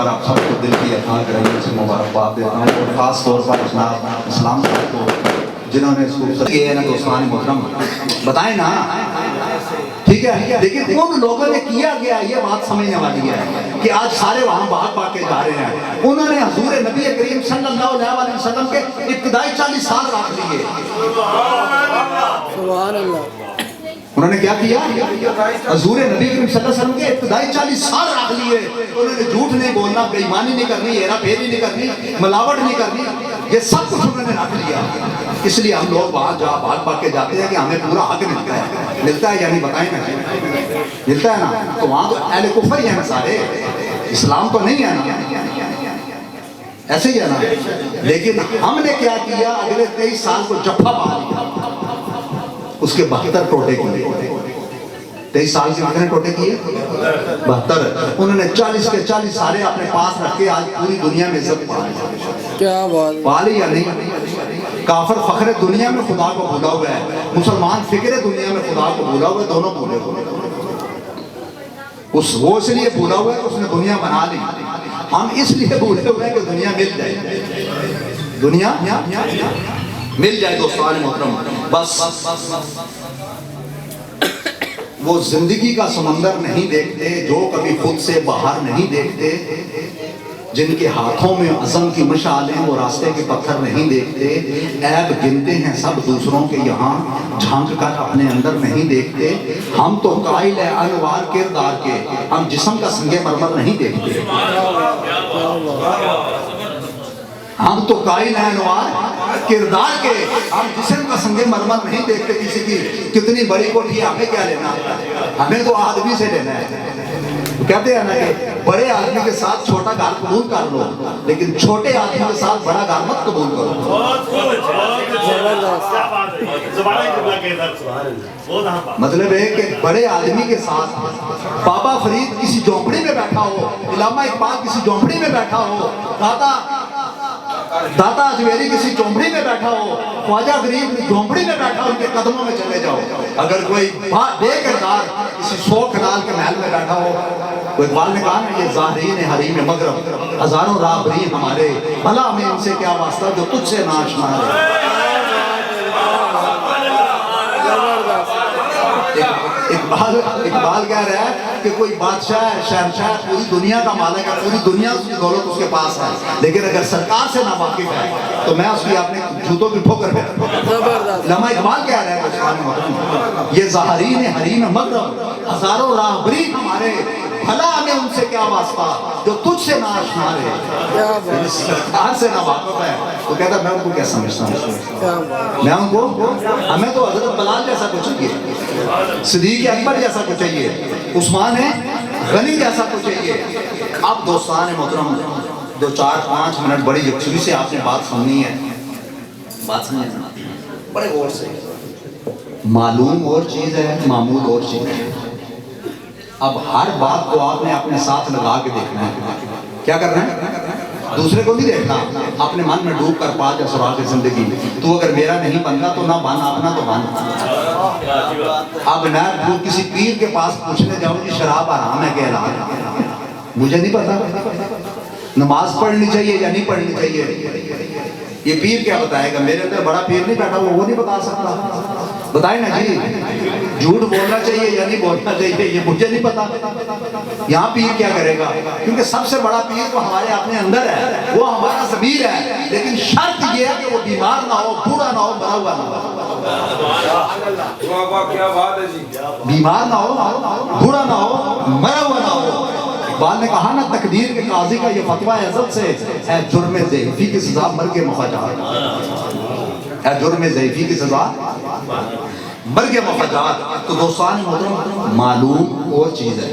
پر آپ سب کو دل کی اطاعت کرنے سے مبارکباد دیتا ہوں، اور خاص طور پر جناب اسلام صاحب کو جنہوں نے اس خوبصورت یہ ہے نا دوستان محترم بتائیں نا، ٹھیک ہے، لیکن ان لوگوں نے کیا گیا یہ بات سمجھنے والی ہے کہ آج سارے وہاں بھاگ بھاگ کے جا رہے ہیں، انہوں نے حضور نبی کریم صلی اللہ علیہ وسلم کے ابتدائی 40 سال رکھ لیے۔ سبحان اللہ۔ انہوں نے کیا کیا؟ حضور نبی کریم صلی اللہ علیہ وسلم کے ابتدائی 40 سال رکھ لیے۔ انہوں نے جھوٹ نہیں بولنا، بے ایمانی نہیں کرنی، ہیرا پھیری نہیں کرنی، ملاوٹ نہیں کرنی، یہ سب کچھ انہوں نے رکھ لیا۔ اس لیے ہم لوگ وہاں جا بھاگ بھاگ کے جاتے ہیں کہ ہمیں پورا حق ملتا ہے یا نہیں، بتائیں نا، ملتا ہے نا؟ تو وہاں تو اہل کفر ہی ہیں نا سارے، اسلام تو نہیں ہے نا، ایسے ہی ہے نا۔ لیکن ہم نے کیا کیا؟ اگلے 23 سال کو جفا پا لیا، اس کے 72 ٹوٹے کیے۔ 23 سال کے کتنے ٹوٹے کیے؟ 72۔ انہوں نے 40 کے 40 سارے اپنے پاس رکھ کے آج پوری دنیا میں عزت پا لی۔ کیا بات، پا لی یا نہیں؟ کافر فخر دنیا میں خدا کو بھولا ہوا ہے، مسلمان فکر دنیا میں خدا کو بھولا ہوا ہے، دونوں بھولے ہوئے ہیں۔ وہ اس لیے بھولا ہوا ہے کہ اس نے دنیا بنا لی، ہم اس لیے بھولے ہوئے ہیں کہ دنیا مل جائے، دنیا مل جائے دوستان محترم۔ بس وہ زندگی کا سمندر نہیں دیکھتے جو کبھی خود سے باہر نہیں دیکھتے، جن کے ہاتھوں میں عزم کی مشعلیں وہ راستے کے پتھر نہیں دیکھتے، عیب گنتے ہیں سب دوسروں کے یہاں جھانک کر اپنے اندر نہیں دیکھتے۔ ہم تو قائل ہیں انوار کردار کے، ہم جسم کا سنگ مرمر نہیں دیکھتے۔ ہم تو قائل ہیں انوار کردار کے، ہم جسم کا سنگ مرمر نہیں دیکھتے۔ کسی کی کتنی بڑی کوٹھی ہمیں کیا لینا ہے، ہمیں تو آدمی سے لینا ہے۔ کہتے ہیں نا کہ بڑے آدمی کے ساتھ چھوٹا گھر قبول کر لو، لیکن چھوٹے آدمی کے ساتھ بڑا گھر مت قبول کرو۔ مطلب ہے کہ بڑے آدمی کے ساتھ بابا فرید کسی جھونپڑی میں بیٹھا ہو، علامہ اقبال کسی جھونپڑی میں بیٹھا ہو، داتا اجمیری کسی جھونپڑی میں بیٹھا ہو، خواجہ غریب جھونپڑی میں بیٹھا ہو، ان کے قدموں میں چلے جاؤ۔ اگر کوئی بے کردار کسی 100 کنال کے محل میں بیٹھا ہو، تو اقبال نے کہا نا یہ ظاہرین حریم مغرب ہزاروں راہبری ہمارے، بھلا ہمیں ان سے کیا واسطہ جو تجھ سے ناشنا ہے۔ اقبال کہہ رہا ہے کہ کوئی بادشاہ ہے، شہنشاہ ہے، پوری دنیا کا مالک ہے، پوری دنیا کی دولت اس کے پاس ہے، لیکن اگر سرکار سے ناواقف ہے تو میں اس کی اپنے جوتوں کی ٹھوکر پہ۔ علامہ اقبال کہہ رہا ہے یہ ظاہرین حریم مغرب ہزاروں راہبری ہمارے، بھلا ہمیں ان سے کیا واسطہ جو تجھ سے ناشنا ہے۔ سرکار سے ناواقف ہے تو کہتا ہے میں ان کو کیا سمجھتا ہوں، میں ان کو، ہمیں تو حضرت بلال جیسا کچھ چاہیے، صدیق اکبر جیسا کچھ چاہیے، عثمان غنی جیسا کچھ چاہیے۔ اب دوستان محترم جو 4-5 منٹ بڑی یکسوئی سے آپ نے بات سننی ہے، بات سننا بڑے غور سے، معلوم اور چیز ہے، معمول اور چیز ہے۔ اب ہر بات کو آپ نے اپنے ساتھ لگا کے دیکھنا ہے، کیا کرنا ہے؟ دوسرے کو نہیں دیکھنا، اپنے من میں ڈوب کر پا جا سراغ زندگی۔ تو اگر میرا نہیں بنتا تو نہ بن، اپنا تو بن۔ اب نہ کسی پیر کے پاس پوچھنے جاؤ کہ شراب حرام ہے کہ حلال ہے، مجھے نہیں پتا، نماز پڑھنی چاہیے یا نہیں پڑھنی چاہیے، یہ پیر کیا بتائے گا؟ میرے اندر بڑا پیر نہیں بیٹھا، وہ نہیں بتا سکتا۔ بتائیں نا جی، جھوٹ بولنا چاہیے یا نہیں بولنا چاہیے، یہ مجھے نہیں پتا، یہاں پیر کیا کرے گا؟ کیونکہ سب سے بڑا پیر تو ہمارے اپنے اندر ہے، وہ ہمارا ضمیر ہے، لیکن شرط یہ ہے کہ وہ بیمار نہ ہو، بوڑھا نہ ہو، مرا ہوا نہ ہو۔ بیمار نہ ہو، بوڑھا نہ ہو، مرا ہوا نہ ہو۔ اقبال نے کہا نا تقدیر کے قاضی کا یہ فتویٰ عزت سے ہے جرم ضعیفی کی سزا مرگ مفاجات، ہے جرم ضعیفی کی سزا مرگ مفاجات۔ تو دوستان محترم معلوم اور چیز ہے،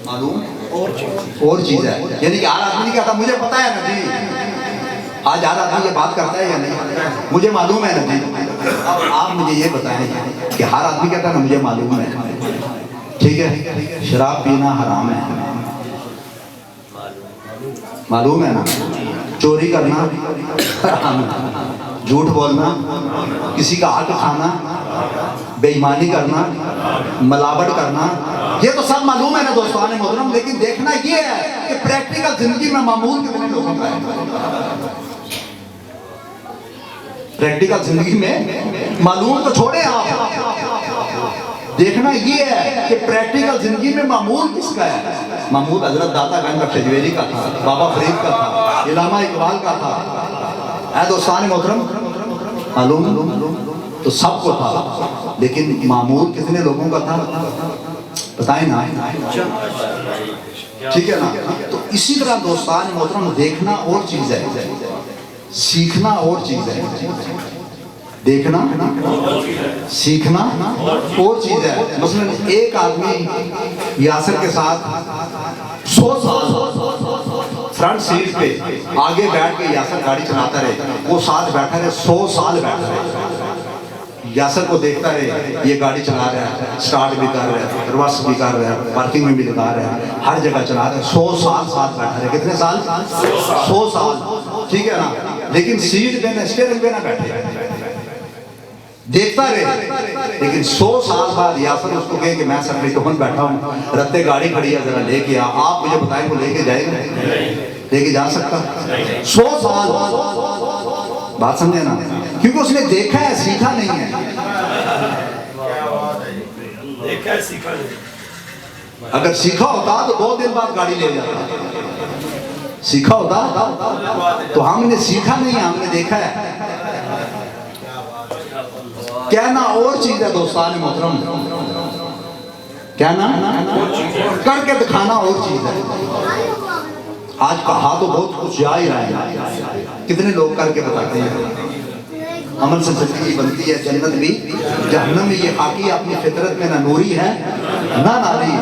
معلوم اور چیز ہے، یعنی کہ ہر آدمی نہیں کہتا مجھے پتا ہے نا جی، آج ہر آدمی یہ بات کرتا ہے یا نہیں، مجھے معلوم ہے نا جی۔ اب آپ مجھے یہ بتائیں کہ ہر آدمی کہتا ہے نا مجھے معلوم ہے، ٹھیک ہے، شراب پینا حرام ہے، معلوم ہے نا، چوری کرنا حرام ہے، جھوٹ بولنا، کسی کا حق کھانا، بے ایمانی کرنا، ملاوٹ کرنا، یہ تو سب معلوم ہے نا دوستان محترم، لیکن دیکھنا یہ ہے کہ پریکٹیکل زندگی میں معمول کتنے لوگوں کا ہے۔ پریکٹیکل زندگی میں معلوم تو چھوڑے آپ، دیکھنا یہ ہے کہ پریکٹیکل زندگی میں معمول کس کا ہے۔ معمول حضرت داتا گنج بخش جویری کا تھا، بابا فرید کا تھا، علامہ اقبال کا تھا، اے دوستان محترم معلوم تو سب کو تھا، لیکن معمول کتنے لوگوں کا تھا بتائیں نا، ٹھیک ہے نا۔ تو اسی طرح دوستان محترم دیکھنا اور چیز ہے، سیکھنا اور چیز ہے، دیکھنا سیکھنا اور چیز ہے۔ مثلا ایک آدمی یاسر کے ساتھ 100 سال فرنٹ سیٹ پہ آگے بیٹھ کے یاسر گاڑی چلاتا رہے، وہ ساتھ بیٹھا رہے، 100 سال بیٹھا رہے، یاسر کو دیکھتا رہے، یہ گاڑی چلا رہا ہے، سٹارٹ بھی کر رہا ہے، ریورس بھی کر رہا ہے، پارکنگ میں بھی لگا رہا ہے، ہر جگہ چلا رہا ہے، 100 سال ساتھ بیٹھا رہے۔ کتنے سال؟ 100 سال، ٹھیک ہے نا۔ لیکن سیٹ پہ نہ اسٹیئرنگ پہ نہ بیٹھے، دیکھتا رہے، لیکن 100 سال بعد یاسر اس کو کہے کہ میں سر ٹون بیٹھا ہوں، رتے گاڑی کھڑی ہے، ذرا لے کے آپ مجھے بتائیں وہ لے کے جائے گا؟ لے کے جا سکتا؟ 100 سال، بات سمجھے نا، کیونکہ اس نے دیکھا ہے، سیکھا نہیں ہے۔ اگر سیکھا ہوتا تو 2 دن بعد گاڑی لے جاتا، سیکھا ہوتا تو ہم نے سیکھا نہیں ہے، ہم نے دیکھا ہے۔ کہنا اور چیز ہے دوستان محترم، کہنا کر کے دکھانا اور چیز ہے۔ آج کہا تو بہت کچھ جا ہی رہا ہے، کتنے لوگ کر کے بتاتے ہیں۔ عمل سے زندگی بنتی ہے جنت بھی جہنم بھی، یہ خاکی اپنی فطرت میں نہ نوری ہے نہ ناری۔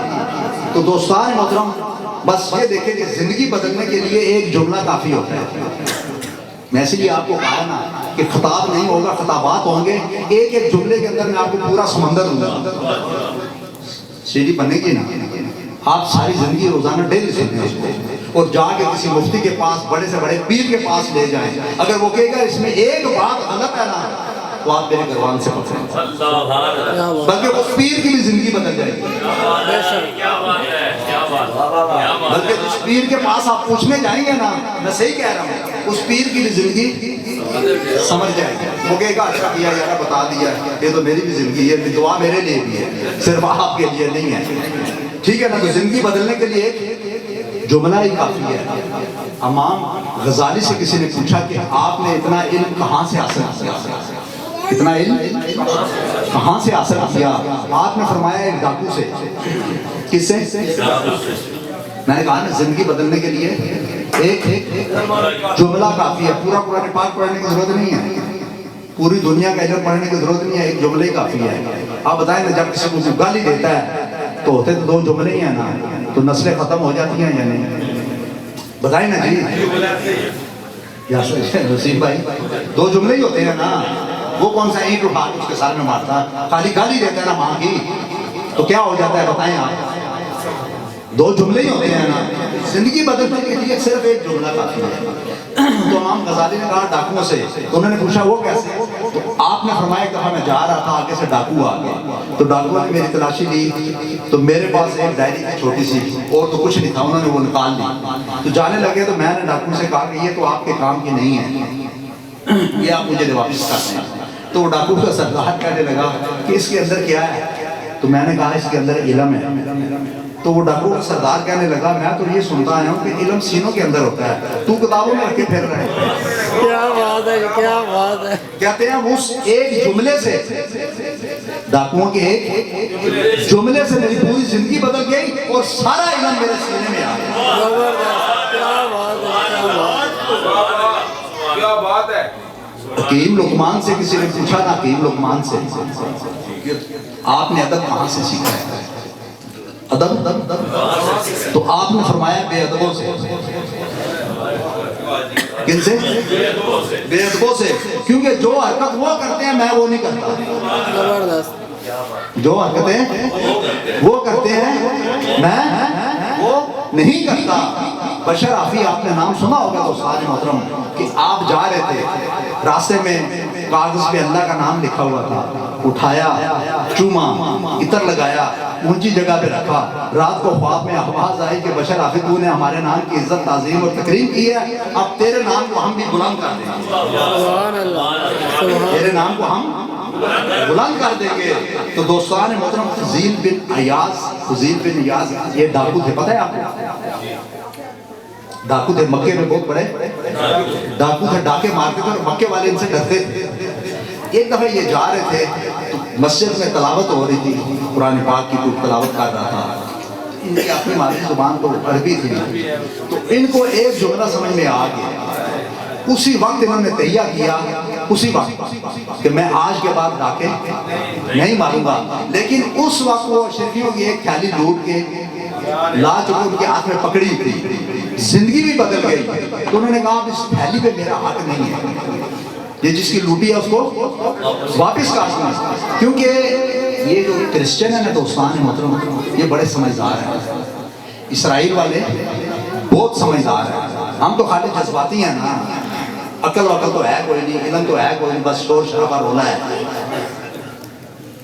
تو دوستان محترم بس یہ دیکھیں کہ زندگی بدلنے کے لیے ایک جملہ کافی ہوتا ہے۔ میں اسی لیے آپ کو کہا نا کہ خطاب نہیں ہوگا، خطابات ہوں گے، ایک ایک جملے کے اندر میں آپ کو پورا سمندر دوں گا، سیڑھی بنے گی نا۔ آپ ساری زندگی روزانہ ڈیلی سنتے ہیں اور جا کے کسی مفتی کے پاس، بڑے سے بڑے پیر کے پاس لے جائیں، اگر وہ کہے گا اس میں ایک بات غلط ہے نا تو آپ میرے گروان سے پکڑیں، بلکہ وہ پیر کی بھی زندگی بدل جائے گی۔ بلکہ جس پیر کے پاس آپ پوچھنے جائیں گے نا، میں صحیح کہہ رہا ہوں، اس پیر کی بھی زندگی سمجھ جائے گی، وہ کہے گا اچھا کیا یار، بتا دیا، یہ تو میری بھی زندگی ہے، دعا میرے لیے بھی ہے، صرف آپ کے لیے نہیں ہے، ٹھیک ہے نا۔ تو زندگی بدلنے کے لیے ایک جملہ ہی کافی ہے۔ امام غزالی سے کسی نے پوچھا کہ آپ نے اتنا علم کہاں سے حاصل کیا، اتنا علم کہاں سے حاصل کیا؟ آپ نے فرمایا ایک ڈاکو سے۔ کس سے؟ میں نے کہا نا زندگی بدلنے کے لیے ایک جملہ کافی ہے، پورا قرآن پاک پڑھنے کی ضرورت نہیں ہے، پوری دنیا کا علم پڑھنے کی ضرورت نہیں ہے، ایک جملہ ہی کافی ہے۔ آپ بتائیں نا جب کسی کو گالی دیتا ہے تو ہوتے تو 2 جملے ہی ہیں نا، تو نسلیں ختم ہو جاتی ہیں یا نہیں؟ بتائیں نا جی یاسر نصیب بھائی، 2 جملے ہی ہوتے ہیں نا، وہ کون سا اینٹ اٹھا کے اس کے سر میں مارتا، خالی گالی دیتا ہے نا ماں کی، تو کیا ہو جاتا ہے بتائیں آپ؟ 2 جملے ہی ہوتے ہیں نا۔ زندگی بدلنے کے لیے صرف ایک جملہ کافی ہے۔ تو امام غزالی نے کہا ڈاکوؤں سے، تو انہوں نے پوچھا وہ کیسے؟ تو آپ نے فرمایا ایک دفعہ میں جا رہا تھا، آگے سے ڈاکو آ گئے، تو ڈاکوؤں نے میری تلاشی لی، تو میرے پاس ایک ڈائری تھی چھوٹی سی، اور تو کچھ نہیں تھا، انہوں نے وہ نکال لی، تو جانے لگے تو میں نے ڈاکو سے کہا کہ یہ تو آپ کے کام کی نہیں ہے، یہ آپ مجھے واپس کر دیں۔ تو وہ ڈاکو کا سردار کہنے لگا کہ اس کے اندر کیا ہے؟ تو میں نے کہا اس کے اندر علم ہے۔ تو وہ ڈاکو کا سردار کہنے لگا میں تو یہ سنتا آیا ہوں کہ علم سینوں کے اندر ہوتا ہے، تو کتابوں میں رکھ کے پھر رہے ہیں۔ کیا بات ہے، کیا بات ہے۔ کہتے ہیں اس ایک جملے سے، ڈاکوؤں کے ایک جملے سے میری پوری زندگی بدل گئی اور سارا علم میرے سینے میں آ گیا۔ زبردست، کیا بات ہے، کیا بات ہے۔ حکیم لقمان سے کسی نے پوچھا نا، حکیم لقمان سے آپ نے ادب کہاں سے سیکھا ہے؟ ادب تو آپ نے فرمایا بے ادبوں سے۔ کن سے؟ بے ادبوں سے، کیونکہ جو حرکت وہ کرتے ہیں میں وہ نہیں کرتا، زبردست، جو حرکتیں وہ کرتے ہیں میں وہ نہیں کرتا۔ بشر آفی آپ نے نام سنا ہوگا دوستان محترم، کہ آپ جا رہے تھے، راستے میں کاغذ پہ اللہ کا نام لکھا ہوا تھا، اٹھایا، چوما، عطر لگایا، اونچی جگہ پہ رکھا. رات کو خواب میں آواز آئی کہ بشر آخر تو نے ہمارے نام کی عزت تعظیم اور تکریم کی ہے, اب تیرے نام کو ہم بھی بلند کر دیں گے, سبحان اللہ سبحان تیرے نام کو ہم بلند کر دیں گے. تو دوستان محترم, فضیل بن ایاز یہ ڈاکو تھے, پتہ ہے آپ کو؟ ڈاکو تھے مکے میں, بہت بڑے ڈاکو تھے, ڈاکے مارتے تھے اور مکے والے ان سے ڈرتے تھے. ایک دفعہ یہ جا رہے تھے تو مسجد میں تلاوت ہو رہی تھی, قرآن پاک کی کوئی تلاوت کر رہا تھا. ان کی اپنی مادری زبان تو عربی تھی, تو ان کو ایک جملہ سمجھ میں آ گیا. اسی وقت انہوں نے تہیہ کیا, اسی وقت, کہ میں آج کے بعد ڈاکے نہیں ماروں گا. لیکن اس وقت وہ اشرفیوں کی ایک تھیلی لوٹ کے لا چکے, ان کے ہاتھ میں پکڑی تھی, زندگی بھی بدل گئی. تو انہوں نے کہا اب اس تھیلی پہ میرا حق نہیں ہے, یہ جس کی لوٹی ہے اس کو واپس کاٹنا. کیونکہ یہ جو کرسچن ہے نا دوستان محترم, یہ بڑے سمجھدار ہیں. اسرائیل والے بہت سمجھدار ہیں. ہم تو خالی جذباتی ہیں نا, عقل تو ہے کوئی نہیں, علم تو ہے کوئی نہیں, بس شور شرابہ رولا ہے.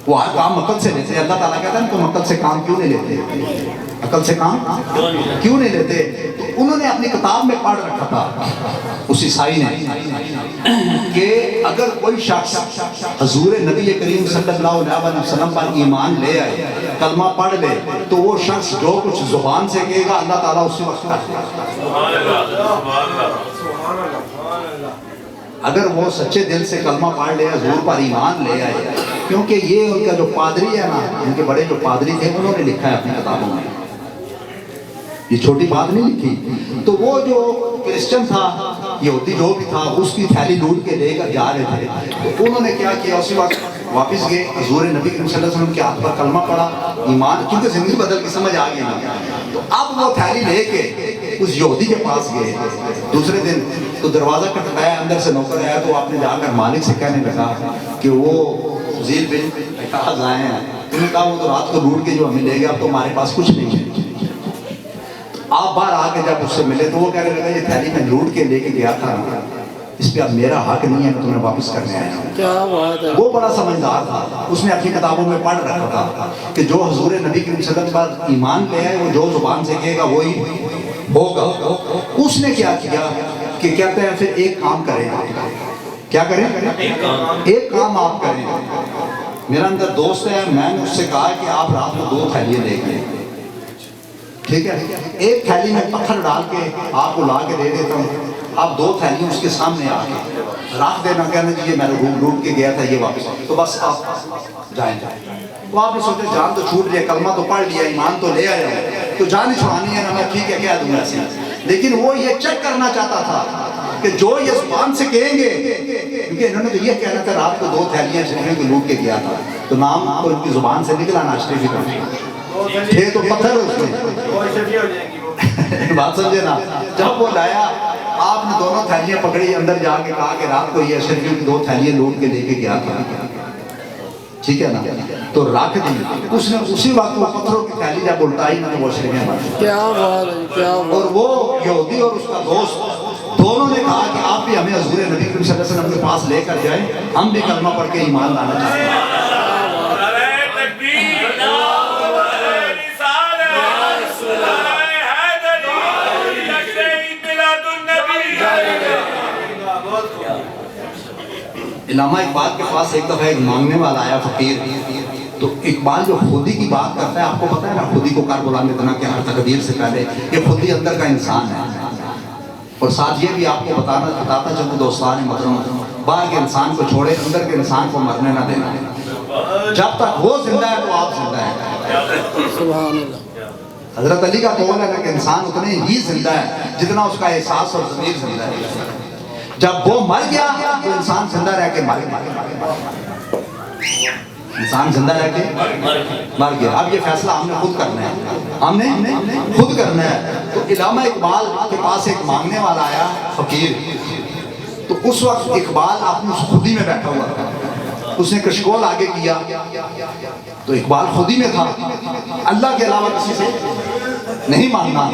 وہ ہر کام عقل سے لیتے. اللہ تعالیٰ کہتا ہے تم عقل سے کام کیوں نہیں لیتے, عقل سے کام کیوں نہیں لیتے. تو انہوں نے اپنی کتاب میں پڑھ رکھا تھا اس عیسائی نے کہ اگر کوئی شخص حضور نبی کریم صلی اللہ علیہ وسلم پر ایمان لے آئے, کلمہ پڑھ لے, تو وہ شخص جو کچھ زبان سے کہے گا اللہ تعالیٰ اسی وقت کر دے گا. اگر وہ سچے دل سے کلمہ پڑھ لے, حضور پر ایمان لے آئے. کیونکہ یہ ان کا جو پادری ہے نا, ان کے بڑے جو پادری تھے, انہوں نے لکھا ہے اپنی کتابوں میں, یہ چھوٹی بات نہیں لکھی. تو وہ جو کرسچن تھا, یہودی جو بھی تھا, اس کی تھیلی لوٹ کے لے کر جا رہے تھے. تو انہوں نے کیا کیا, اسی وقت واپس گئے, حضور نبی کریم صلی اللہ علیہ وسلم کے ہاتھ پر کلمہ پڑھا, ایمان, کیونکہ زندگی بدل کی سمجھ آ گئی نا. تو اب وہ تھیلی لے کے اس یہودی کے پاس گئے دوسرے دن. تو دروازہ کھٹکھٹایا, اندر سے نوکر آیا. تو آپ نے جا کر مالک سے کہنے لگا کہ وہ فضیل بن ایاز آئے ہیں. انہوں نے کہا وہ تو رات کو لوٹ کے جو ہمیں لے گیا, اب تو ہمارے پاس کچھ نہیں ہے. آپ باہر آ کے جب اس سے ملے تو وہ کہنے لگا یہ تھیلی میں لوٹ کے لے کے گیا تھا, اس پہ اب میرا حق نہیں ہے, میں تمہیں واپس کرنے آیا ہوں. کیا بات ہے. وہ بڑا سمجھدار تھا, اس نے اپنی کتابوں میں پڑھ رکھا تھا کہ جو حضور نبی کریم صلی اللہ علیہ وسلم پر ایمان لے آئے, وہ جو زبان سے کہے گا وہی ہوگا. اس نے کیا کیا کہ کہتے ہیں پھر ایک کام کریں. کیا کریں؟ ایک کام آپ کریں. میرا اندر دوست ہے, میں نے اس سے کہا کہ آپ رات کو 2 تھیلیاں لے کے, ٹھیک ہے, ایک تھیلی میں پتھر ڈال کے آپ کو لا کے دے دیتا ہوں, آپ 2 تھیلیاں اس کے سامنے آ کے رکھ دینا, کہنا کہ یہ میں نے لوٹ کے گیا تھا, یہ واپس, تو بس آپ جائیں. تو آپ نے سوچے جان تو چھوٹ لیا, کلمہ تو پڑھ لیا, ایمان تو لے آیا, تو جان ہی چھوڑانی ہے نا, میں ٹھیک ہے کہہ دوں ایسے. لیکن وہ یہ چیک کرنا چاہتا تھا کہ جو یہ زبان سے کہیں گے, کیونکہ انہوں نے تو یہ کہنا تھا رات کو 2 تھیلیاں شریفوں کو لوٹ کے گیا تھا, تو نام تو ان کی زبان سے نکلا نا شریفی کا, تھے تو پتھر اس میں. بات سمجھے نا. جب وہ لایا, آپ نے دونوں تھیلیاں پکڑی, اندر جا کے کہا کہ رات کو یہ شریفوں کی 2 تھیلیاں لوٹ کے لے کے گیا تھا, ٹھیک ہے نا. تو رکھ دی. اس نے اسی وقت وہ پتھروں کی تھیلی جب الٹائی نا, تو وہ شریفیں بن گئی. کیا بات ہے, کیا بات. اور وہ یہودی اور اس کا دوست دونوں نے کہا کہ آپ بھی ہمیں حضور نبی کریم صلی اللہ علیہ وسلم کے پاس لے کر جائیں, ہم بھی کلمہ پڑھ کے ایمان لانا چاہتے ہیں. علامہ اقبال کے پاس ایک دفعہ ایک مانگنے والا آیا فقیر. تو اقبال جو خودی کی بات کرتا ہے, آپ کو پتہ ہے نا, خودی کو کربلا میں اتنا کہ ہر تقدیر سے پہلے یہ خودی اندر کا انسان ہے. اور ساتھ یہ بھی آپ کو بتاتا چلوں دوستان محترم, باہر کے انسان کو چھوڑے, اندر کے انسان کو مرنے نہ دینا. جب تک وہ زندہ ہے تو آپ زندہ ہیں. سبحان اللہ. حضرت علی کا قول ہے کہ انسان اتنے ہی زندہ ہے جتنا اس کا احساس اور ضمیر زندہ ہے. جب وہ مر گیا تو انسان زندہ رہ کے مر گیا. انسان زندہ رہ کے مر گیا. اب یہ فیصلہ ہم نے خود کرنا ہے, ہم نے خود کرنا ہے. تو علامہ اقبال کے پاس ایک مانگنے والا آیا فقیر. تو اس وقت اقبال اپنی خودی میں بیٹھا ہوا تھا. اس نے کشکول آگے کیا تو اقبال خودی میں تھا, اللہ کے علاوہ کسی سے نہیں مانگنا.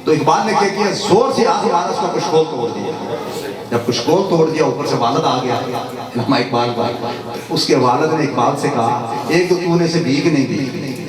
تو اقبال نے کیا کیا, زور سے ہاتھ مارا, اس کا کشکول توڑ دیا. جب کشکول توڑ دیا, اوپر سے والد آ گیا علامہ اقبال کا. اس کے والد نے اقبال سے کہا, ایک تو نے سے بھیک نہیں دی,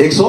100।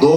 2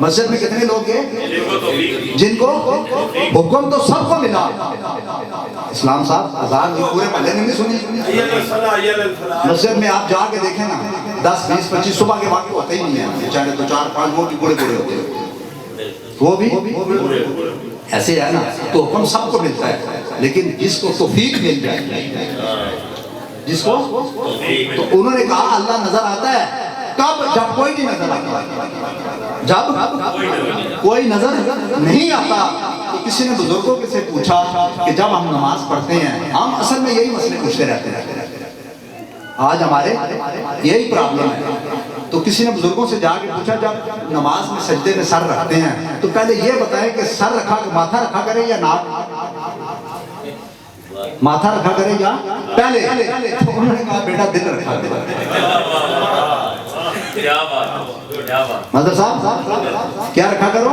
مسجد میں کتنے لوگ گئے جن کو حکم تو سب کو ملا؟ اسلام صاحب اذان جو پورے محلے نے نہیں سنی؟ مسجد میں آپ جا کے دیکھیں نا 10 20 25 صبح کے واقع ہوتے ہی نہیں ہیں، چاہے تو 4 5 وہ بھی بڑے بڑے ہوتے ہیں، وہ بھی ایسے ہے نا، تو حکم سب کو ملتا ہے، لیکن جس کو توفیق مل جائے، جس کو تو انہوں نے کہا اللہ نظر آتا ہے کب؟ جب کوئی نہیں نظر آتا، جب کوئی نظر نہیں آتا۔ تو کسی نے بزرگوں سے پوچھا کہ جب ہم نماز پڑھتے ہیں، ہم اصل میں یہی مسئلے پوچھتے رہتے ہیں، آج ہمارے یہی پرابلم ہے، تو کسی نے بزرگوں سے جا کے پوچھا جب نماز میں سجدے میں سر رکھتے ہیں تو پہلے یہ بتائیں کہ سر رکھا ماتھا رکھا کرے یا ناک؟ ماتھا رکھا کرے یا پہلے؟ تو انہوں نے کہا بیٹا دل رکھا کرے۔ مدر صاحب کیا رکھا کرو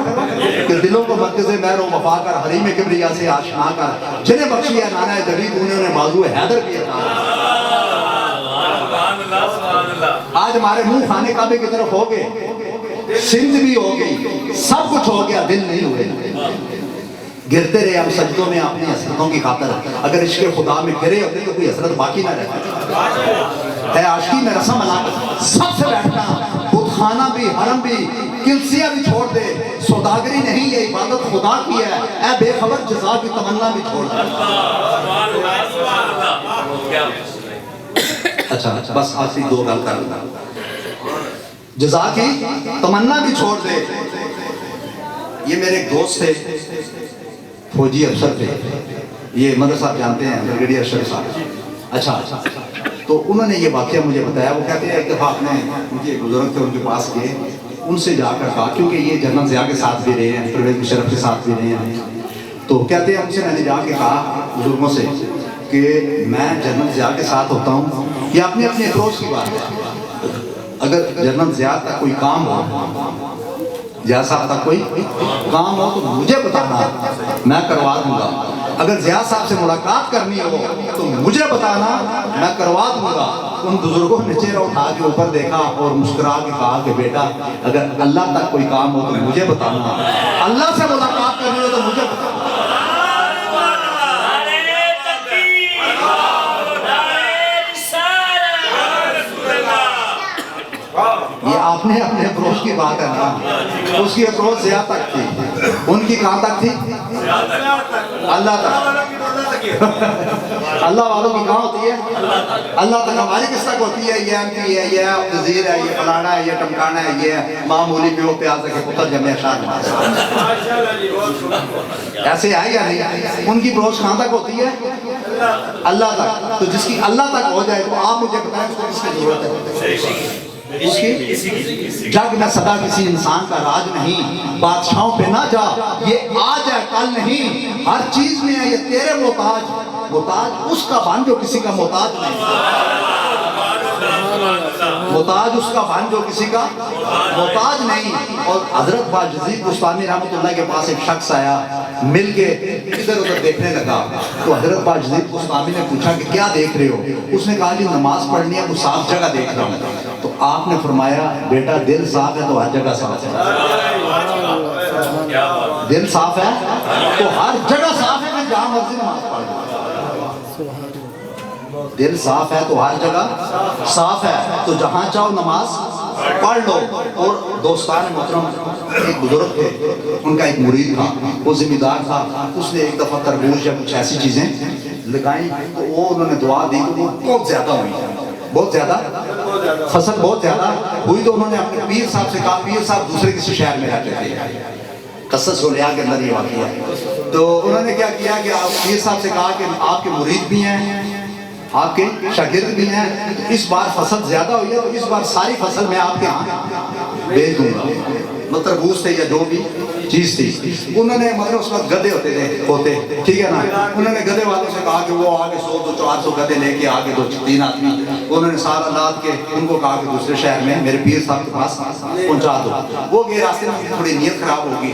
کہ دلوں کو مرکز مہر و وفا کر حریم کبریا سے آشنا کر جنہیں بخشی ہے نانا جبید انہوں نے بازو حیدر بھی عطا۔ آج ہمارے منہ خانے کعبے کی طرف ہو گئے، سمت بھی ہو گئی، سب کچھ ہو گیا، دل نہیں ہوئے، گرتے رہے ہم سجدوں میں اپنی حسرتوں کی خاطر۔ اگر عشق خدا میں گرے ہوتے تو کوئی حسرت باقی نہ رہتی ہے۔ عاشقی میں رسم علاقہ سب سے بیٹھنا، بت خانہ بھی، حرم بھی، کلسیہ بھی چھوڑ دے، سوداگری نہیں یہ عبادت خدا کی ہے، اے بے خبر جزا کی تمنا بھی چھوڑ دے۔ اچھا بس آخری 2 گل کر لوں، جزا کی تمنا بھی چھوڑ دے۔ یہ میرے ایک دوست تھے، فوجی افسر تھے، یہ مدر صاحب جانتے ہیں، بریگیڈیئر اشرف صاحب۔ اچھا تو انہوں نے یہ واقعہ مجھے بتایا، وہ کہتے ہیں ایک دفعہ اپنے مجھے بزرگ تھے ان کے پاس گئے، ان سے جا کر کہا، کیونکہ یہ جنرل ضیاء کے ساتھ بھی رہے ہیں، پرویز مشرف کے ساتھ بھی رہے ہیں، تو کہتے ہیں ان سے میں نے جا کے کہا بزرگوں سے کہ میں جنرل ضیاء کے ساتھ ہوتا ہوں، یہ اپنی اپنی اپروچ کی بات ہے، اگر جنرل ضیاء تک کوئی کام ہو، ضیاء صاحب تک کوئی کام ہو تو مجھے بتانا، میں کروا دوں گا۔ اگر ضیاء صاحب سے ملاقات کرنی ہو تو مجھے بتانا، میں کروا دوں گا۔ ان بزرگوں نے چہرہ اٹھا کے اوپر دیکھا اور مسکرا کے کہا کہ بیٹا اگر اللہ تک کوئی کام ہو تو مجھے بتانا، اللہ سے ملاقات کرنی ہو تو مجھے بتانا۔ یہ آپ نے اپنے اپروچ کی بات ہے نا، اس کی اپروچ ضیاء تک تھی، ان کی کہاں تک تھی؟ اللہ تک۔ اللہ والوں کی کہاں ہوتی ہے؟ اللہ تک۔ ہماری کس تک ہوتی ہے؟ یہ ایم پی ہے، یہ وزیر ہے، یہ فلانا ہے، یہ ٹمکانا ہے، یہ معمولی میں وہ پیاز کے پتر جمع اشار۔ ایسے ہے یا نہیں؟ ان کی اپروچ کہاں تک ہوتی ہے؟ اللہ تک۔ تو جس کی اللہ تک ہو جائے تو آپ مجھے بتائیں اس کو کس کی ضرورت ہے؟ اس کی جگ میں صدا کسی انسان کا راج نہیں، بادشاہوں پہ نہ جا، یہ آج ہے کل نہیں، ہر چیز میں ہے یہ تیرے محتاج، محتاج اس کا بن جو کسی کا محتاج نہیں، محتاج اس کا بن جو کسی کا محتاج نہیں۔ اور حضرت باجزید بستانی رحمۃ اللہ کے پاس ایک شخص آیا، مل کے ادھر ادھر دیکھنے لگا، تو حضرت باجزید بستانی نے پوچھا کہ کیا دیکھ رہے ہو؟ اس نے کہا کہ نماز پڑھنی ہے، وہ صاف جگہ دیکھ رہا ہوں۔ تو آپ نے فرمایا بیٹا دل صاف ہے تو ہر جگہ صاف ہے، دل صاف ہے تو ہر جگہ صاف ہے، کہ جہاں مرضی نماز پڑھ لو۔ دل صاف ہے تو ہر جگہ صاف ہے، تو جہاں چاہو نماز پڑھ لو۔ اور دوستان محترم ایک بزرگ تھے، ان کا ایک مرید تھا، وہ ذمہ دار تھا، اس نے ایک دفعہ تربوز یا کچھ ایسی چیزیں لگائیں تو وہ انہوں نے دعا دی تو وہ بہت زیادہ ہوئی، بہت زیادہ فصل بہت زیادہ ہوئی، تو انہوں نے اپنے پیر صاحب سے کہا، پیر صاحب دوسرے کسی شہر میں رہتے تھے، قصص اولیاء کے اندر یہ واقعہ ہے، تو انہوں نے کیا کیا کہ آپ پیر صاحب سے کہا کہ آپ کے مرید بھی ہیں، آپ کے شاگرد بھی ہیں، اس بار فصل زیادہ ہوئی ہے تو اس بار ساری فصل میں آپ کے ہاں بیچ دوں گا، تربوز تھے یا جو بھی چیز تھی۔ انہوں نے مطلب اس وقت گدے ہوتے ٹھیک ہے نا، انہوں نے گدے والوں سے کہا کہ وہ آگے 100-400 گدے لے کے آگے 2-3 آدمی، انہوں نے سارا لاد کے ان کو کہا کہ دوسرے شہر میں میرے پیر صاحب کے پاس پہنچا دو۔ وہ گئے، راستے میں تھوڑی نیت خراب ہوگی،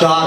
4।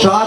4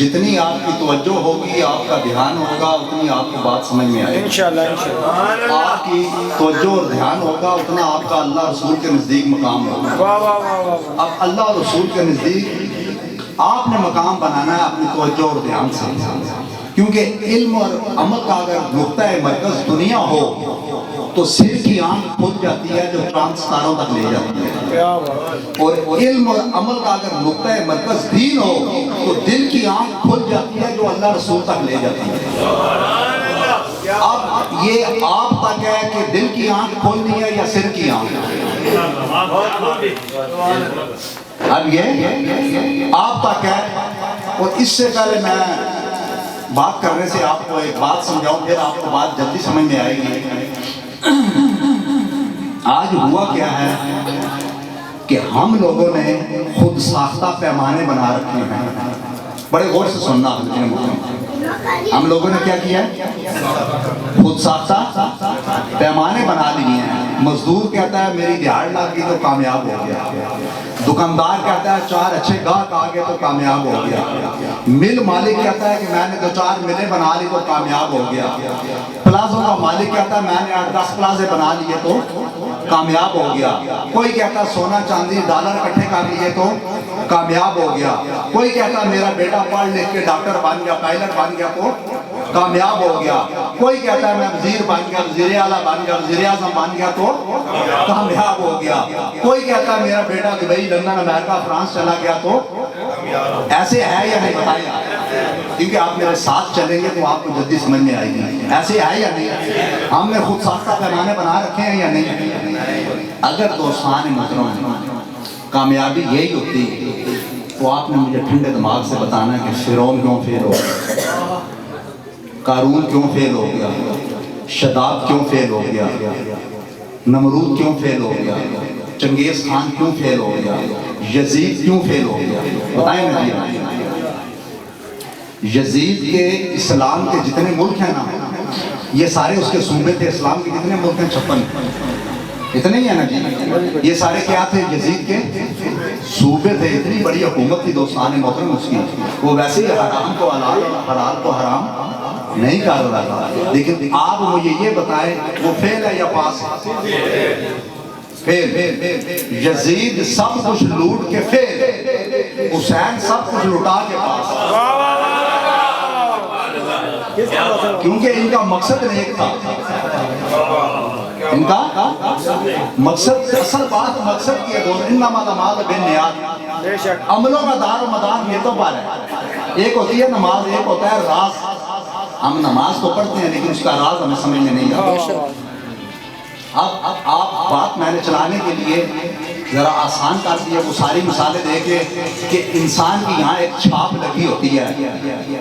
جتنی آپ کی توجہ ہوگی آپ کا دھیان ہوگا اتنی آپ کو بات سمجھ میں آئے گی انشاءاللہ انشاءاللہ آپ کی توجہ اور دھیان ہوگا اتنا آپ کا اللہ رسول کے نزدیک مقام ہوگا واہ واہ واہ واہ اب اللہ اور رسول کے نزدیک آپ نے مقام بنانا ہے اپنی توجہ اور دھیان سے کیونکہ علم اور عمل کا اگر نقطۂ مرکز دنیا ہو تو سر کی آنکھ کھل جاتی ہے جو چاند ستاروں تک لے جاتی ہے کیا بات اور علم اور عمل کا اگر نقطۂ مرکز دین ہو تو دل کی آنکھ کھل جاتی ہے جو اللہ رسول تک لے جاتی ہے اب یہ آپ تک ہے کہ دل کی آنکھ کھولنی ہے یا سر کی آنکھ اب یہ آپ تک ہے اور اس سے پہلے میں بات کرنے سے آپ کو ایک بات سمجھاؤں پھر آپ کو بات جلدی سمجھ میں آئے گی آج ہوا کیا ہے کہ ہم لوگوں نے خود ساختہ پیمانے بنا رکھے ہیں بڑے غور سے سننا ہم لوگوں نے کیا کیا خود ساختہ پیمانے بنا لیے ہیں مزدور کہتا ہے میری دیہڑ لگ گئی تو کامیاب ہو گیا دکاندار کہتا ہے 4 اچھے گاہک آ گئے تو کامیاب ہو گیا مل مالک کہتا ہے کہ میں نے 2-4 ملیں بنا لی تو کامیاب ہو گیا پلازوں کا مالک کہتا ہے میں نے 8-10 پلازے بنا لیے تو کامیاب ہو گیا کوئی کہتا ہے سونا چاندی ڈالر اکٹھے کر لیے تو کامیاب ہو گیا کوئی کہتا ہے میرا بیٹا پڑھ لکھ کے ڈاکٹر بن گیا پائلٹ بن گیا تو کامیاب ہو گیا کوئی کہتا ہے میں وزیر بن گیا وزیر اعلیٰ بن گیا وزیر اعظم بن گیا تو کامیاب ہو گیا کوئی کہتا ہے میرا بیٹا دبئی لندن امریکہ فرانس چلا گیا تو ایسے ہے یا نہیں بتائیے کیونکہ آپ میرے ساتھ چلیں گے تو آپ کو جلدی سمجھ میں آئے گی ایسے ہے یا نہیں ہم نے خود ساختہ پیمانے بنا رکھے ہیں یا نہیں اگر دوستان محترم کامیابی یہی ہوتی تو آپ نے مجھے ٹھنڈے دماغ سے بتانا کہ فرعون کیوں فیل ہو گیا قارون کیوں فیل ہو گیا شداد کیوں فیل ہو گیا نمرود کیوں فیل ہو گیا چنگیز خان کیوں فیل ہو گیا یزید کیوں فیل ہو گیا بتائیں مجھے یزید کے اسلام کے جتنے ملک ہیں نا یہ سارے اس کے صوبے تھے اسلام کے کتنے ملک ہیں 56 اتنے ہی ہیں نا جی یہ سارے کیا تھے یزید کے صوبے تھے اتنی بڑی حکومت تھی دوستان محترم اس کی وہ ویسے ہی حرام کو حلال حلال کو حرام نہیں کر رہا تھا لیکن آپ مجھے یہ بتائیں وہ فیل ہے یا پاس ہے فیل یزید سب کچھ لوٹ کے فیل حسین سب کچھ لٹا کے پاس کیونکہ ان کا مقصد نیک تھا ان کا مقصد اصل بات مقصد کی ہے انما الاعمال بالنیات عملوں کا دار و مدار یہ تو بار ہے ایک ہوتی ہے نماز ایک ہوتا ہے راز ہم نماز تو پڑھتے ہیں لیکن اس کا راز ہمیں سمجھ میں نہیں آتا اب آپ بات میں نے چلانے کے لیے ذرا آسان کر دیا وہ ساری مثالیں دے کے کہ انسان کی یہاں ایک چھاپ لگی ہوتی ہے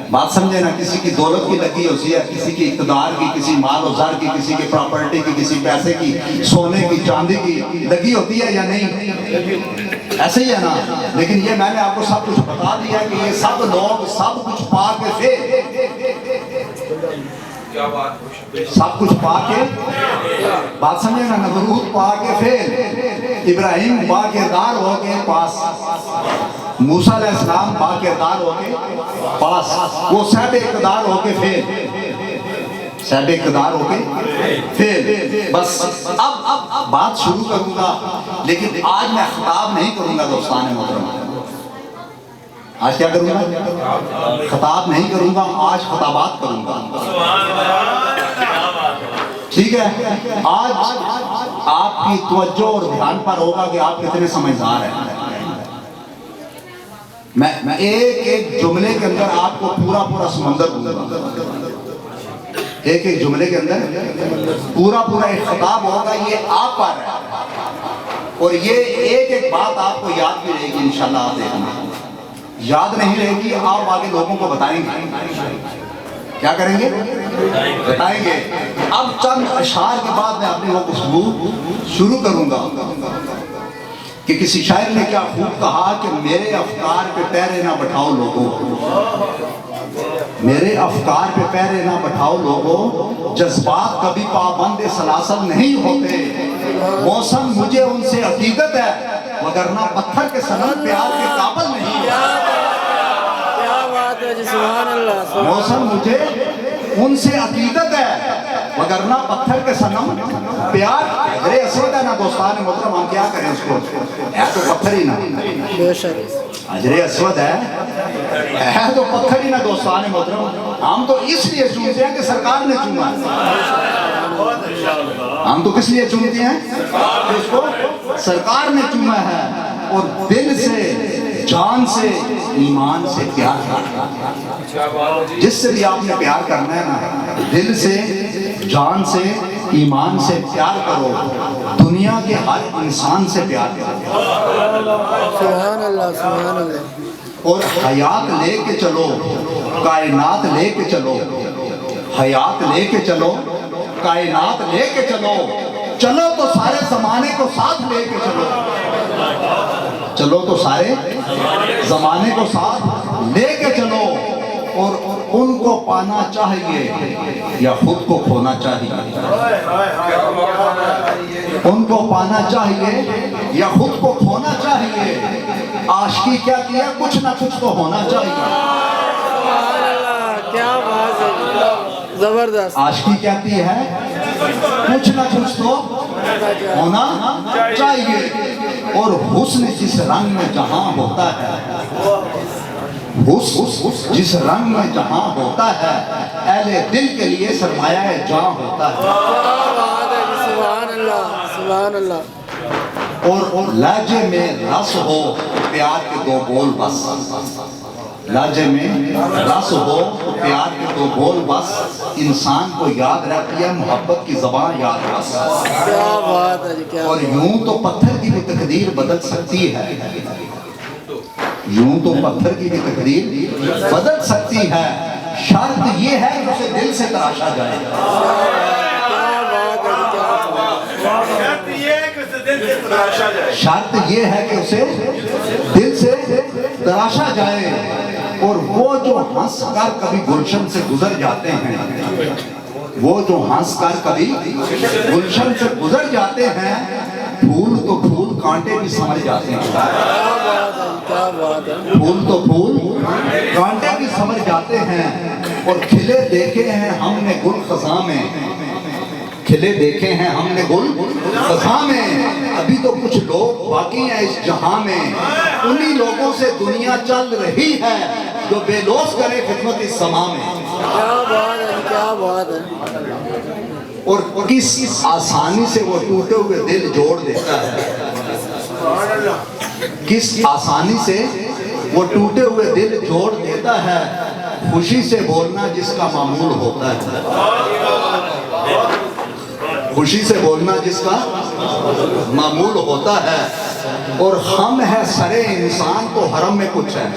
بات سمجھے نا کسی کی دولت کی لگی ہوتی ہے کسی کی اقتدار کی کسی مال و زر کی کسی کی پراپرٹی کی کسی پیسے کی سونے کی چاندی کی لگی ہوتی ہے یا نہیں ایسے ہی ہے نا لیکن یہ میں نے آپ کو سب کچھ بتا دیا کہ یہ سب لوگ سب کچھ پا کے سب کچھ پا کے بات سمجھے نا نمرود پا کے فیل ابراہیم با کردار ہو کے پاس موسیٰ علیہ السلام با کردار ہو کے پاس وہ صاحب اقتدار ہو کے فیل صاحب اقتدار ہو کے فیل بس اب بات شروع کروں گا لیکن آج میں خطاب نہیں کروں گا دوستان محترم آج کیا کروں گا خطاب نہیں کروں گا آج خطابات کروں گا ٹھیک ہے آج آپ کی توجہ اور دھیان پر ہوگا کہ آپ کتنے سمجھدار ہیں میں ایک ایک جملے کے اندر آپ کو پورا پورا سمندر دوں گا ایک ایک جملے کے اندر پورا پورا ایک خطاب ہوگا یہ آپ پر ہے اور یہ ایک ایک بات آپ کو یاد بھی رہے گی انشاءاللہ آپ دیکھنا یاد نہیں رہے گی آپ آگے لوگوں کو بتائیں گے کیا کریں گے بتائیں گے اب چند اشعار کے بعد میں اپنی وہ گفتگو شروع کروں گا کہ کسی شاعر نے کیا خوب کہا کہ میرے افکار پہ پیرے نہ بٹھاؤ لوگوں میرے افکار پہ پیرے نہ بٹھاؤ لوگوں جذبات کبھی پابند سلاسل نہیں ہوتے موسم مجھے ان سے عقیدت ہے وگرنہ پتھر کے صنم پیار کے قابل نہیں کیا بات ہے ہے جی، سبحان اللہ، سبحان موسم مجھے ان سے عقیدت ہے، وگرنہ پتھر کے صنم پیار ارے اسود ہے نا دوستان محترم، ہم کیا کریں اس کو، ہے تو پتھر ہی نا، بے شک، اجر اسود ہے تو پتھر ہی نا دوستان محترم، ہم تو اس لیے چومتے ہیں کہ سرکار نے چوما ہے، ہم تو کس لیے چومتے ہیں کہ اس کو سرکار نے چوما ہے، اور دل سے، جان سے، ایمان سے پیار کرنا، جس سے بھی آپ نے پیار کرنا ہے نا، دل سے، جان سے، ایمان سے پیار کرو، دنیا کے ہر انسان سے پیار کرو، سبحان اللہ، سبحان اللہ، اور حیات لے کے چلو، کائنات لے کے چلو، حیات لے کے چلو، کائنات لے کے چلو، چلو تو سارے زمانے کو ساتھ لے کے چلو، چلو تو سارے زمانے کو ساتھ لے کے چلو، اور ان کو پانا چاہیے یا خود کو کھونا چاہیے، ان کو پانا چاہیے یا خود کو کھونا چاہیے، عاشقی کیا کیا، کچھ نہ کچھ تو ہونا چاہیے، سبحان اللہ، کیا بات ہے، زبردست، عاشقی کیا کی ہے، کچھ نہ کچھ تو ہونا چاہیے، اور حسن جس رنگ میں جہاں ہوتا ہے، حسن جس رنگ میں جہاں ہوتا ہے، اہل دل کے لیے سرمایہ جہاں ہوتا ہے، کیا بات ہے جی، سبحان اللہ، سبحان اللہ، اور لہجے میں رس ہو پیار کے دو بول بس، لہجے میں رس ہو پیار کے دو بول بس، انسان کو یاد رہتی ہے محبت کی زبان یاد بس، کیا بات ہے جی، کیا اور یوں تو پتھر کی بھی تقدیر بدل سکتی ہے، یوں تو پتھر کی بھی تقدیر بدل سکتی ہے، شرط یہ ہے کہ اسے دل سے تراشا جائے، بات ہے جی، کیا شرط یہ ہے کہ اسے دل سے تراشا جائے، اور وہ جو ہنس کر کبھی گلشن سے گزر جاتے ہیں، وہ جو ہنس کر کبھی گلشن سے گزر جاتے ہیں، پھول تو پھول کانٹے بھی سمجھ جاتے ہیں، کیا بات ہے، پھول تو پھول کانٹے بھی سمجھ جاتے ہیں، اور کھلے دیکھے ہیں ہم نے گل خزاں میں، کھلے دیکھے ہیں ہم نے گل خزاں میں، ابھی تو کچھ لوگ باقی ہیں اس جہاں میں، انہی لوگوں سے دنیا چل رہی ہے جو بے لوث کرے خدمت اس سما میں، کیا بات ہے، کیا بات ہے، اور کس آسانی سے وہ ٹوٹے ہوئے دل جوڑ دیتا ہے، کس آسانی سے وہ ٹوٹے ہوئے دل جوڑ دیتا ہے، خوشی سے بولنا جس کا معمول ہوتا ہے، خوشی سے بولنا جس کا معمول ہوتا ہے، اور ہم ہے سرے انسان تو حرم میں کچھ ہے،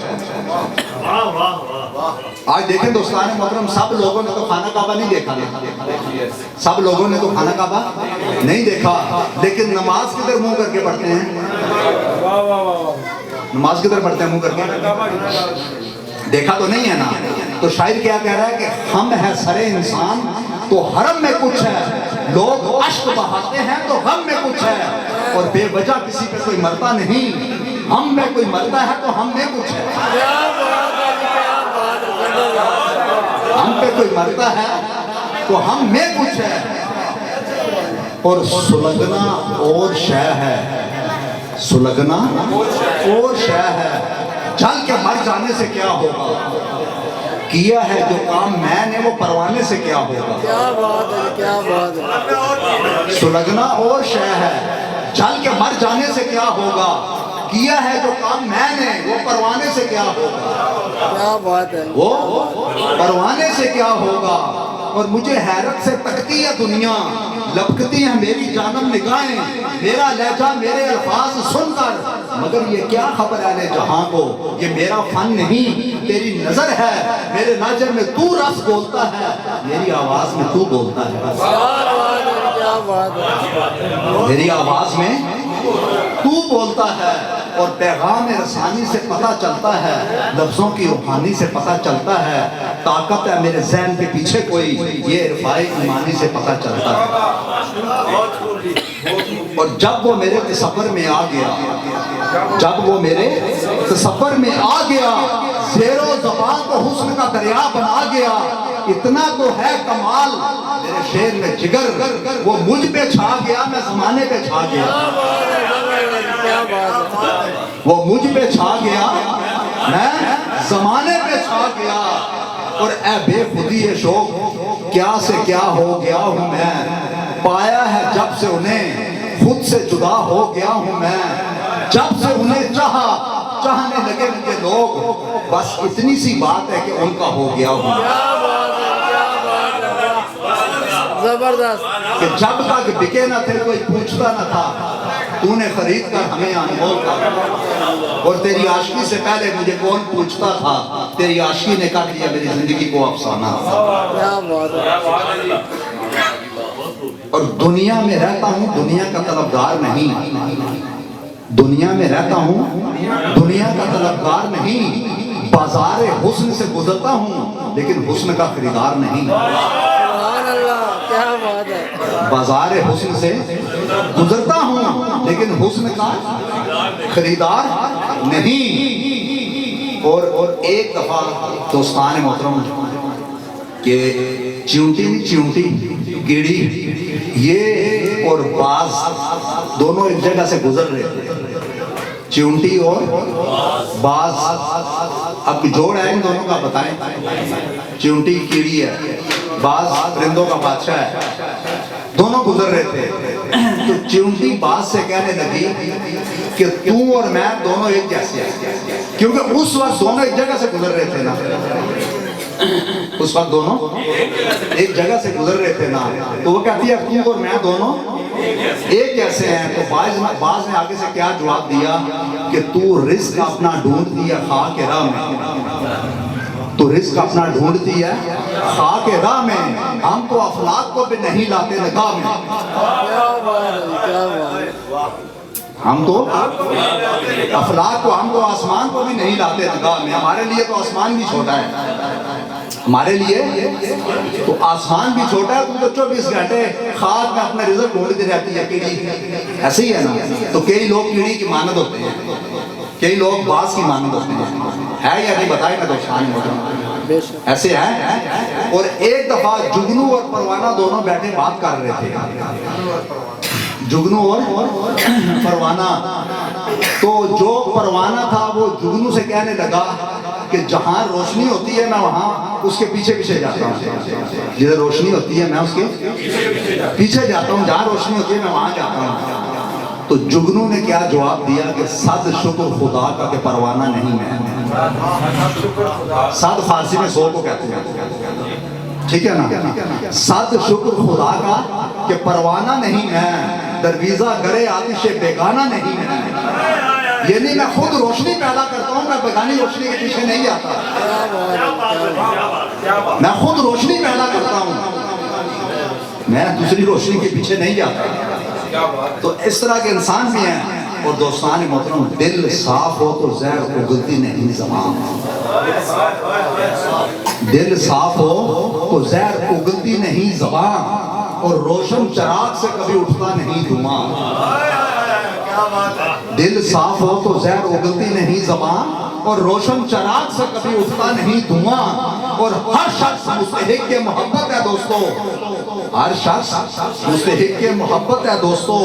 آج دیکھیں دوستان محترم، سب لوگوں نے تو خانہ کعبہ نہیں دیکھا، سب لوگوں نے تو خانہ کعبہ نہیں دیکھا، لیکن نماز کدھر منہ کر کے پڑھتے ہیں، نماز کدھر پڑھتے ہیں منہ کر کے، دیکھا تو نہیں ہے نا، تو شاعر کیا کہہ رہا ہے کہ ہم ہے سرے انسان تو حرم میں کچھ ہے، لوگ عشق بہاتے ہیں تو غم میں کچھ ہے، اور بے وجہ کسی پہ کوئی مرتا نہیں، ہم میں کوئی مرتا ہے تو ہم میں کچھ ہے، ہم پہ کوئی مرتا ہے تو ہم میں کچھ ہے، اور سلگنا اور شے ہے، سلگنا اور شے ہے، جل کے مر جانے سے کیا ہوگا، کیا ہے جو کام میں نے وہ پروانے سے کیا ہوگا، کیا بات ہے، کیا بات ہے، سلگنا اور شے ہے، جل کے مر جانے سے کیا ہوگا، کیا ہے جو کام میں نے وہ پروانے سے کیا ہوگا، کیا بات ہے، وہ پروانے سے کیا ہوگا، اور مجھے حیرت سے تکتی ہے دنیا، لپکتی ہیں میری جانم نگاہیں، میرا لہجہ میرے الفاظ سن کر، مگر یہ کیا خبر ہے جہاں کو، یہ میرا فن نہیں تیری نظر ہے، میرے لہجے میں تو رس بولتا ہے، میری آواز میں تو بولتا ہے، کیا بات ہے، میری آواز میں تو بولتا ہے، اور پیغام رسانی سے پتہ چلتا ہے، لفظوں کی روحانی سے پتہ چلتا ہے، طاقت ہے میرے ذہن کے پیچھے کوئی، یہ عرفائے ایمانی سے پتہ چلتا ہے، اور جب وہ میرے تصور میں آ گیا، جب وہ میرے تصور میں آ گیا، زیرو زبان کو حسن کا دریا بنا گیا، اتنا تو ہے کمال میرے شعر میں جگر، وہ مجھ پہ چھا گیا میں زمانے پہ چھا گیا، کیا بات ہے وہ مجھ پہ چھا گیا میں زمانے پہ چھا گیا، اور اے بے خودی شوق کیا سے کیا ہو گیا ہوں میں، پایا ہے جب سے انہیں خود سے جدا ہو گیا ہوں میں، جب سے انہیں چاہنے لگے مجھے لوگ، بس اتنی سی بات ہے کہ ان کا ہو گیا ہوں، کیا بات ہے کیا بات ہے زبردست کہ جب تک بکے نہ تھے کوئی پوچھتا نہ تھا، تو نے خرید کر ہمیں انمول کہا، اور تیری عاشقی سے پہلے مجھے کون پوچھتا تھا، تیری عاشقی نے کر دیا میری زندگی کو افسانہ، کیا بات ہے اور دنیا میں رہتا ہوں دنیا کا طلبگار نہیں، دنیا میں رہتا ہوں دنیا کا طلبگار نہیں، بازار حسن سے گزرتا ہوں لیکن حسن کا خریدار نہیں، سبحان اللہ کیا بات ہے بازار حسن سے گزرتا ہوں لیکن حسن کا خریدار نہیں، اور ایک دفعہ دوستان محترم کہ چیونٹی کیڑی یہ اور باز دونوں ایک جگہ سے گزر رہے تھے، چیونٹی اور باز، اب جوڑ ہے ان دونوں کا بتائیں، چیونٹی کیڑی ہے، باز پرندوں کا بادشاہ ہے، دونوں گزر رہے تھے، تو چیونٹی باز سے کہنے لگی کہ تو اور میں دونوں ایک جیسے ہیں، کیونکہ اس وقت دونوں ایک جگہ سے گزر رہے تھے نا، اس وقت دونوں ایک جگہ سے گزر رہے تھے نا، تو وہ کہتی ہے تو اور میں دونوں ایک جیسے ہیں، تو باز نے آگے سے کیا جواب دیا کہ تو رزق اپنا ڈھونڈتی ہے خاک راہ میں، تو رزق اپنا ڈھونڈتی ہے خاک راہ میں، ہم تو افلاک کو بھی نہیں لاتے نگاہ میں، کیا بات ہے کیا بات ہے ہم تو افلاک کو ہم تو آسمان کو بھی نہیں لاتے نگاہ میں، ہمارے لیے تو آسمان بھی چھوٹا ہے، ہمارے لیے تو آسمان بھی چھوٹا ہے، تو 24 گھنٹے خاک میں اپنے رزق ڈھونڈتی رہتی ہے کیڑی، ایسے ہی ہے نا، تو کئی لوگ کیڑی کی مانند ہوتے ہیں، کئی لوگ باز کی مانند ہوتے ہیں، ہے یا نہیں بتائیں میں دوستان محترم، بے شک ایسے ہیں، اور ایک دفعہ جگنو اور پروانہ دونوں بیٹھے بات کر رہے تھے، جگنو اور پروانہ، تو جو پروانہ تھا وہ جگنو سے کہنے لگا کہ جہاں روشنی ہوتی ہے میں وہاں اس کے پیچھے پیچھے جاتا ہوں، جدھر روشنی ہوتی ہے میں اس کے پیچھے جاتا ہوں، جہاں روشنی ہوتی ہے میں وہاں جاتا ہوں، تو جگنو نے کیا جواب دیا کہ صد شکر خدا کا کہ پروانہ نہیں میں، صد فارسی میں 100 کو کہتے ہیں، ٹھیک ہے نا، صد شکر خدا کا کہ پروانہ نہیں میں، درویزہ گرے آتش بیگانہ نہیں میں، یعنی میں خود روشنی پیدا کرتا ہوں، میں بیگانی روشنی کے پیچھے نہیں جاتا، میں خود روشنی پیدا کرتا ہوں، میں دوسری روشنی کے پیچھے نہیں جاتا، تو اس طرح کے انسان بھی ہیں، اور دوستان محترم دل صاف ہو تو زہر اگلتی نہیں زبان، دل صاف ہو تو زہر اگلتی نہیں زبان، اور روشن چراغ سے کبھی اٹھتا نہیں دھواں، دل صاف ہو تو زہر اگلتی نہیں زبان، اور روشن چراغ سے کبھی اٹھتا نہیں دھواں، اور ہر شخص مستحق کے محبت ہے دوستو، ہر شخص مستحق کے محبت ہے دوستو،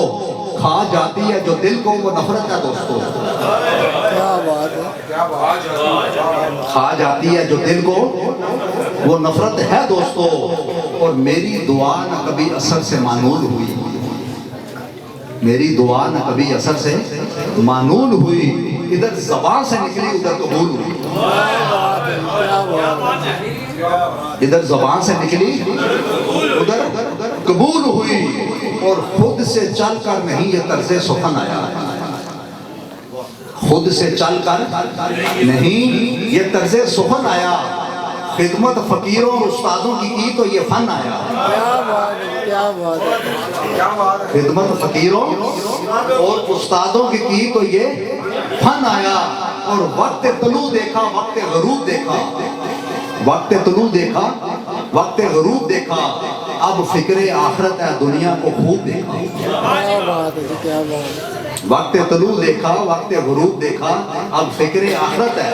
کھا جاتی ہے جو دل کو وہ نفرت ہے دوستو، کیا بات ہے کھا جاتی ہے جو دل کو وہ نفرت ہے دوستو، اور میری دعا نہ کبھی اثر سے مانول ہوئی، میری دعا نہ کبھی اثر سے مانول ہوئی، ادھر زبان سے نکلی ادھر قبول ہوئی، ادھر زبان سے نکلی ادھر قبول ہوئی، اور خود سے چل کر نہیں یہ طرز سخن آیا، خود سے چل کر نہیں یہ طرز سخن آیا، خدمت فقیروں اور استادوں کی تو یہ فن آیا، کیا بات ہے کیا بات ہے خدمت فقیروں اور استادوں کی تو یہ فن آیا، اور وقت طلوع دیکھا وقت غروب دیکھا، وقت طلوع دیکھا وقت غروب دیکھا، اب فکر آخرت ہے دنیا کو خوب دیکھا، کیا بات ہے کیا بات ہے وقت طلوع دیکھا وقت غروب دیکھا، اب فکر آخرت ہے